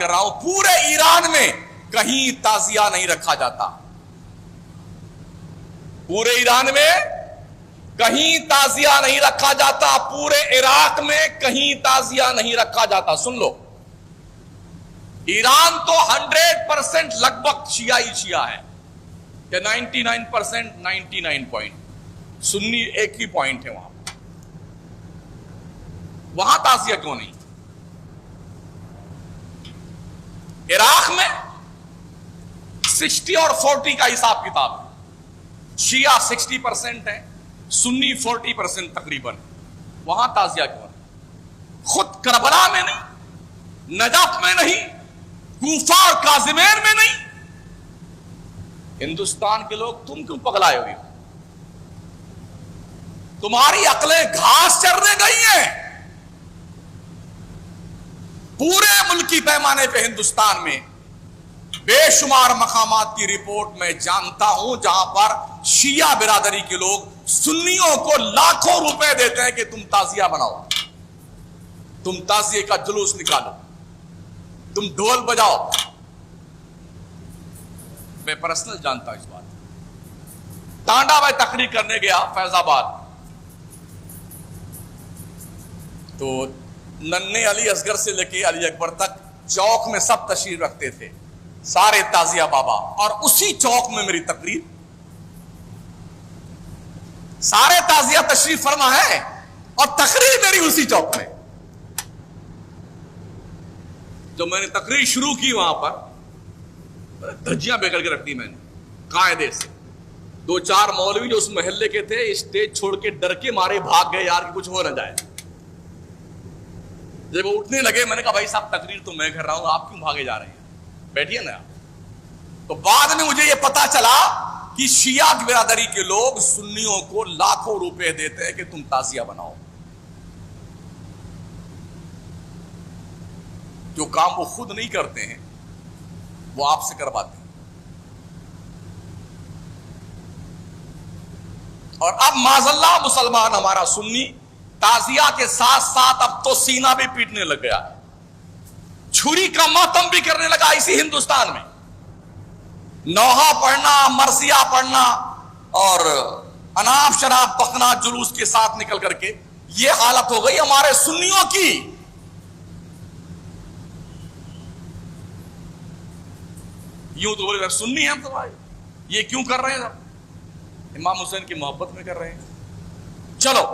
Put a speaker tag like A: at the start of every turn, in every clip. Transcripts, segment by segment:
A: کر رہا ہوں، پورے ایران میں کہیں تعزیہ نہیں رکھا جاتا، پورے ایران میں کہیں تعزیہ نہیں رکھا جاتا، پورے عراق میں کہیں تعزیہ نہیں رکھا جاتا۔ سن لو، ایران تو 100% لگ بھگ شیعہ ہے، یا 99%، 99 پوائنٹ سنی ایک ہی پوائنٹ ہے وہاں تعزیہ کیوں نہیں؟ عراق میں 60 اور 40 کا حساب کتاب ہے، شیعہ 60% ہے، سنی 40% تقریباً، وہاں تعزیہ کیوں نہیں؟ خود کربلا میں نہیں، نجف میں نہیں، کوفہ اور کاظمین میں نہیں؟ ہندوستان کے لوگ تم کیوں پگلائے ہوئے ہو؟ تمہاری عقلیں گھاس چرنے گئی ہیں۔ پورے ملکی پیمانے پہ ہندوستان میں بے شمار مقامات کی رپورٹ میں جانتا ہوں جہاں پر شیعہ برادری کے لوگ سنیوں کو لاکھوں روپے دیتے ہیں کہ تم تعزیہ بناؤ، تم تعزیے کا جلوس نکالو، تم ڈھول بجاؤ۔ میں پرسنل جانتا ہوں اس بات۔ ٹانڈا میں تقریر کرنے گیا فیض آباد، تو ننھے علی اصغر سے لے کے علی اکبر تک چوک میں سب تشریف رکھتے تھے، سارے تعزیہ بابا، اور اسی چوک میں میری تقریر، سارے تعزیہ تشریف فرما ہے اور تقریر میری اسی چوک میں۔ جب میں نے تقریر شروع کی وہاں پر دھجیاں بگڑ کے رکھ دی میں نے قاعدے سے۔ 2-4 مولوی جو اس محلے کے تھے اسٹیج چھوڑ کے ڈر کے مارے بھاگ گئے، یار کہ کچھ ہو نہ جائے۔ جب وہ اٹھنے لگے میں نے کہا بھائی صاحب تقریر تو میں کر رہا ہوں، آپ کیوں بھاگے جا رہے ہیں، بیٹھیے نا۔ تو بعد میں مجھے یہ پتا چلا کہ شیعہ کی برادری کے لوگ سنیوں کو لاکھوں روپے دیتے ہیں کہ تم تعزیہ بناؤ۔ جو کام وہ خود نہیں کرتے ہیں وہ آپ سے کرواتے ہیں۔ اور اب معاذ اللہ مسلمان ہمارا سنی تعزیہ کے ساتھ ساتھ اب تو سینہ بھی پیٹنے لگ گیا، چھری کا ماتم بھی کرنے لگا اسی ہندوستان میں۔ نوحہ پڑھنا، مرثیہ پڑھنا اور اناپ شراب پکنا جلوس کے ساتھ نکل کر کے، یہ حالت ہو گئی ہمارے سنیوں کی۔ یوں تو بولے سنی ہیں ہم تو بھائی، یہ کیوں کر رہے ہیں؟ امام حسین کی محبت میں کر رہے ہیں۔ چلو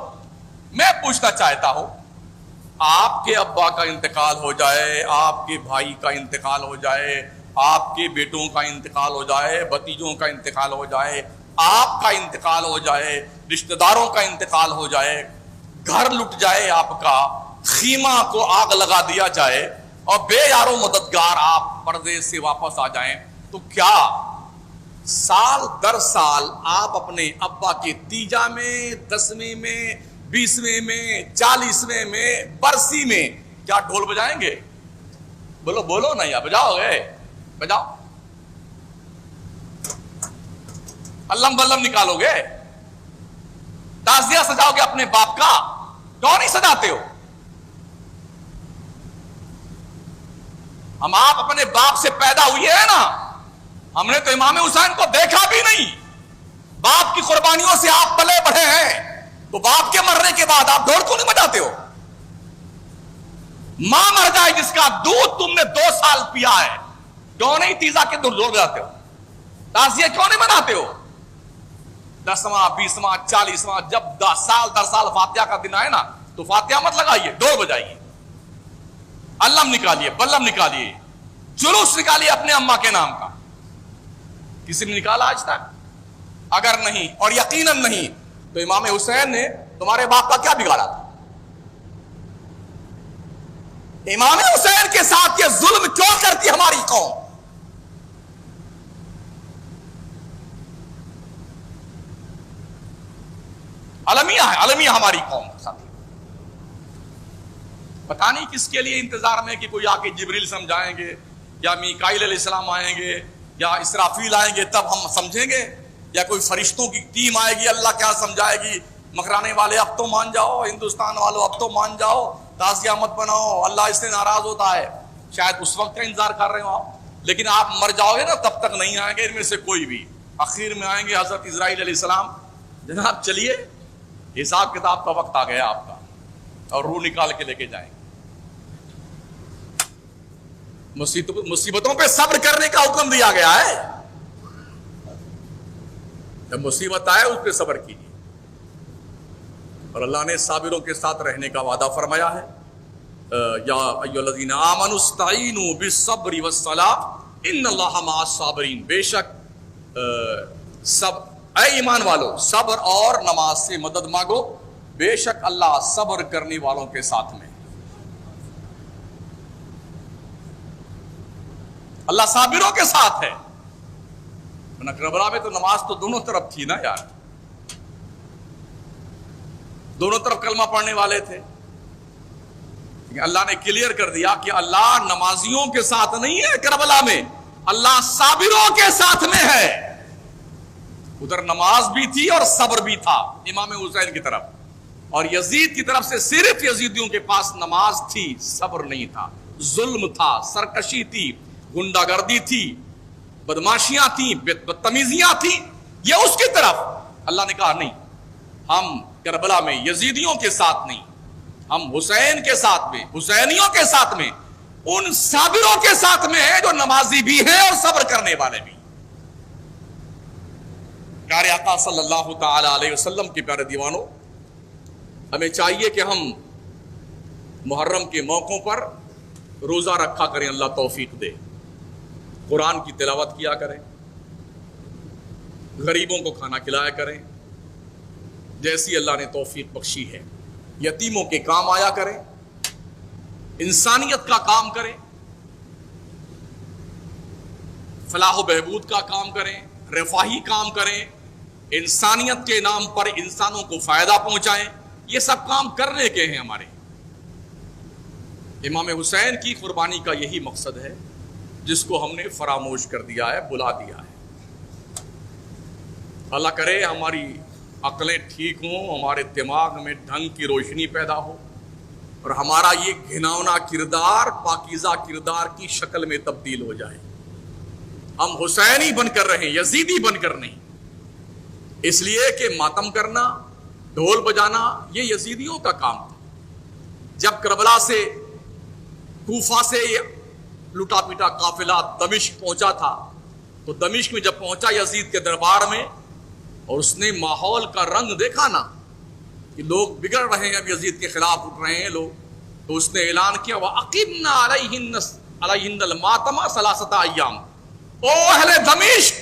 A: میں پوچھنا چاہتا ہوں، آپ کے ابا کا انتقال ہو جائے، آپ کے بھائی کا انتقال ہو جائے، آپ کے بیٹوں کا انتقال ہو جائے، بھتیجوں کا انتقال ہو جائے، آپ کا انتقال ہو جائے، رشتہ داروں کا انتقال ہو جائے، گھر لٹ جائے آپ کا، خیمہ کو آگ لگا دیا جائے اور بے یار و مددگار آپ پردے سے واپس آ جائیں، تو کیا سال در سال آپ اپنے ابا کے تیجا میں، 10ویں میں، 20ویں میں، 40ویں میں، برسی میں کیا ڈھول بجائیں گے؟ بولو بولو نا، یا بجاؤ گے؟ بجاؤ، علم بلم نکالو گے؟ تعزیہ سجاؤ گے اپنے باپ کا؟ کیوں نہیں سجاتے ہو؟ ہم آپ اپنے باپ سے پیدا ہوئے ہیں نا، ہم نے تو امام حسین کو دیکھا بھی نہیں، باپ کی قربانیوں سے آپ پلے بڑھے ہیں، تو باپ کے مرنے کے بعد آپ ڈھول کیوں نہیں بجاتے ہو؟ ماں مر جائے جس کا دودھ تم نے 2 سال پیا ہے، کیوں نہیں تیزا کے ڈھول بجاتے ہو؟ تعزیہ کیوں نہیں بناتے ہو؟ 10واں 20واں 40واں جب 10 سال در سال فاتحہ کا دن آئے نا، تو فاتحہ مت لگائیے، ڈھول بجائیے، علم نکالیے، بلم نکالیے، جلوس نکالیے اپنے اماں کے نام کا۔ کسی نے نکالا آج تک؟ اگر نہیں، اور یقیناً نہیں، تو امام حسین نے تمہارے باپ کا کیا بگاڑا تھا؟ امام حسین کے ساتھ یہ ظلم کیوں کرتی ہماری قوم؟ المیہ ہے، المیہ ہماری قوم ساتھ۔ پتہ نہیں کس کے لیے انتظار میں کہ کوئی آ کے جبریل سمجھائیں گے، یا میکائیل علیہ السلام آئیں گے، یا اسرافیل آئیں گے تب ہم سمجھیں گے، یا کوئی فرشتوں کی ٹیم آئے گی اللہ کیا سمجھائے گی۔ مکرانے والے اب تو مان جاؤ، ہندوستان والوں اب تو مان جاؤ، تعزیہ مت بناؤ، اللہ اس سے ناراض ہوتا ہے۔ شاید اس وقت کا انتظار کر رہے ہو آپ، لیکن آپ مر جاؤ گے نا تب تک نہیں آئیں گے ان میں سے کوئی بھی. آخر میں آئیں گے حضرت اسرائیل علیہ السلام. جناب چلیے حساب کتاب کا وقت آ گیا آپ کا، اور روح نکال کے لے کے جائیں گے. مصیبتوں پہ صبر کرنے کا حکم دیا گیا ہے. جب مصیبت آئے اس پہ صبر کیجیے. اور اللہ نے صابروں کے ساتھ رہنے کا وعدہ فرمایا ہے. یا ایھا الذین آمنوا استعینوا بالصبر والصلاۃ ان اللہ مع الصابرین. بے شک اے ایمان والو صبر اور نماز سے مدد مانگو، بے شک اللہ صبر کرنے والوں کے ساتھ میں. اللہ صابروں کے ساتھ ہے. کربلا میں تو نماز تو دونوں طرف تھی نا یار، دونوں طرف کلمہ پڑھنے والے تھے. اللہ نے کلیئر کر دیا کہ اللہ نمازیوں کے ساتھ نہیں ہے کربلا میں، اللہ صابروں کے ساتھ میں ہے. ادھر نماز بھی تھی اور صبر بھی تھا امام حسین کی طرف، اور یزید کی طرف سے صرف یزیدیوں کے پاس نماز تھی، صبر نہیں تھا. ظلم تھا، سرکشی تھی، گنڈا گردی تھی، بدماشیاں تھیں، بدتمیزیاں تھیں. یہ اس کی طرف. اللہ نے کہا نہیں، ہم کربلا میں یزیدیوں کے ساتھ نہیں، ہم حسین کے ساتھ میں، حسینیوں کے ساتھ میں، ان صابروں کے ساتھ میں ہیں جو نمازی بھی ہیں اور صبر کرنے والے بھی. پیارے آقا صلی اللہ تعالی علیہ وسلم کے پیارے دیوانوں، ہمیں چاہیے کہ ہم محرم کے موقعوں پر روزہ رکھا کریں. اللہ توفیق دے. قرآن کی تلاوت کیا کریں، غریبوں کو کھانا کھلایا کریں جیسی اللہ نے توفیق بخشی ہے. یتیموں کے کام آیا کریں، انسانیت کا کام کریں، فلاح و بہبود کا کام کریں، رفاہی کام کریں، انسانیت کے نام پر انسانوں کو فائدہ پہنچائیں. یہ سب کام کرنے کے ہیں ہمارے. امام حسین کی قربانی کا یہی مقصد ہے جس کو ہم نے فراموش کر دیا ہے، بلا دیا ہے. اللہ کرے ہماری عقلیں ٹھیک ہوں، ہمارے دماغ میں ڈھنگ کی روشنی پیدا ہو، اور ہمارا یہ گھناؤنا کردار پاکیزہ کردار کی شکل میں تبدیل ہو جائے. ہم حسینی بن کر رہیں، یزیدی بن کر نہیں. اس لیے کہ ماتم کرنا، ڈھول بجانا یہ یزیدیوں کا کام تھا. جب کربلا سے، کوفہ سے لٹا پیٹا قافلہ دمشق پہنچا تھا، تو دمشق میں جب پہنچا یزید کے دربار میں، اور اس نے ماحول کا رنگ دیکھا نا کہ لوگ بگڑ رہے ہیں، اب یزید کے خلاف اٹھ رہے ہیں لوگ، تو اس نے اعلان کیا وَأَقِمْنَا عَلَيْهِنَّ الْمَاتَمَ ثَلَاثَةَ أَيَّامٍ. او اہل دمشق،